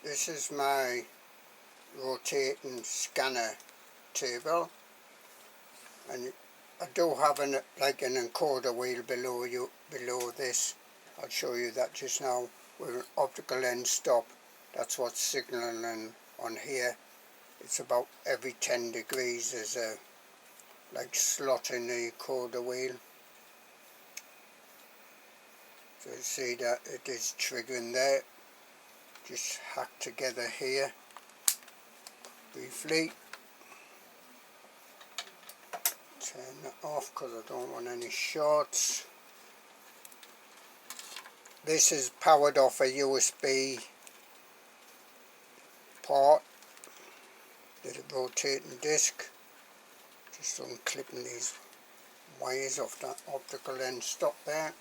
This is my rotating scanner table, and I do have an encoder wheel below this. I'll show you that just now, with an optical lens stop. That's what's signaling on here. It's about every 10 degrees there's a slot in the encoder wheel. So you see that it is triggering there. Just hack together here briefly. Turn that off because I don't want any shorts. This is powered off a USB port. Did a rotating disc. Just unclipping these wires off that optical lens stop there.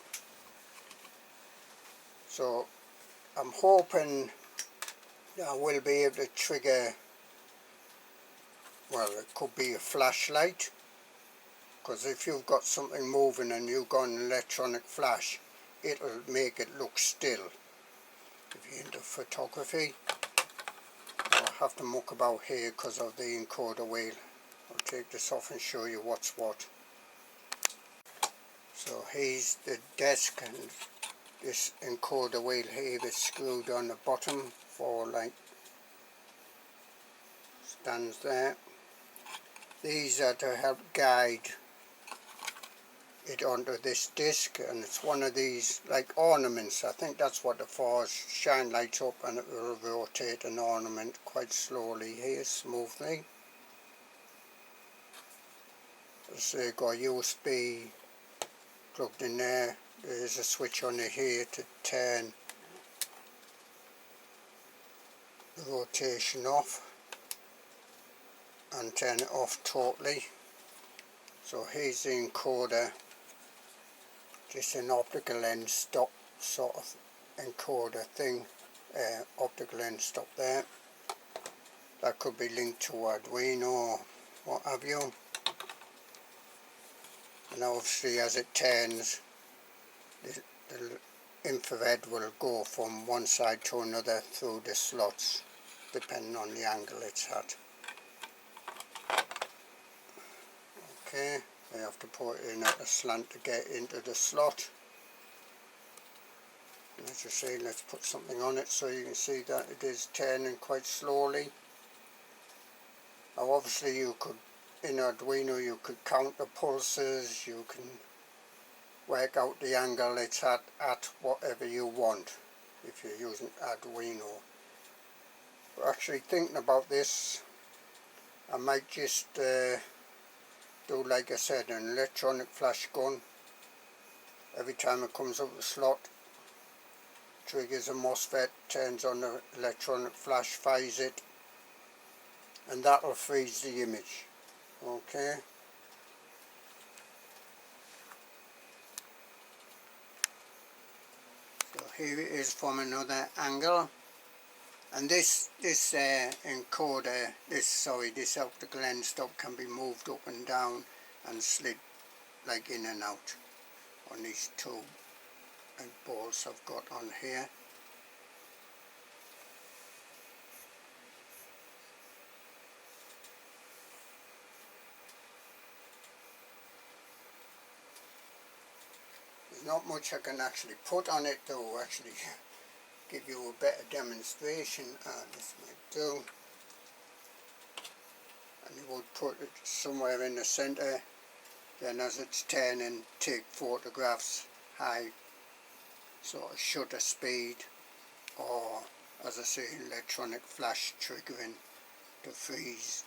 So I'm hoping that I will be able to trigger, well, it could be a flashlight, because if you've got something moving and you've got an electronic flash, it'll make it look still. If you're into photography, I'll have to muck about here because of the encoder wheel. I'll take this off and show you what's what. So here's the desk, and this encoder wheel here is screwed on the bottom for stands there. These are to help guide it onto this disc, and it's one of these ornaments. I think that's what they're for. Shine light up and it will rotate an ornament quite slowly here, smoothly. So you've got USB plugged in there. There's a switch on here to turn the rotation off and turn it off totally. So here's the encoder, just an optical lens stop sort of encoder thing, optical lens stop there. That could be linked to Arduino or what have you. And obviously as it turns, the infrared will go from one side to another through the slots, depending on the angle it's at. Okay, I have to put it in at a slant to get into the slot. And as I say, let's put something on it so you can see that it is turning quite slowly. Now obviously you could, in Arduino, you could count the pulses, you can work out the angle it's at whatever you want if you're using Arduino. But actually thinking about this, I might just do, like I said, an electronic flash gun. Every time it comes out the slot, triggers a MOSFET, turns on the electronic flash, fires it, and that'll freeze the image. Okay. So here it is from another angle, and this encoder, this optical lens stop can be moved up and down and slid in and out on these two balls I've got on here. There's not much I can actually put on it to actually give you a better demonstration. This might do. And you would put it somewhere in the center, then as it's turning, take photographs, high sort of shutter speed, or as I say, electronic flash triggering to freeze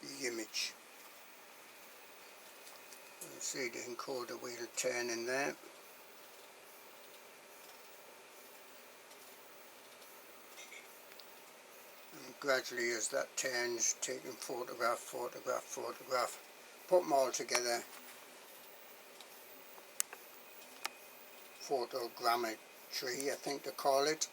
the image. You see the encoder wheel turning there. And gradually as that turns, taking photograph, photograph, photograph, put them all together. Photogrammetry, I think they call it.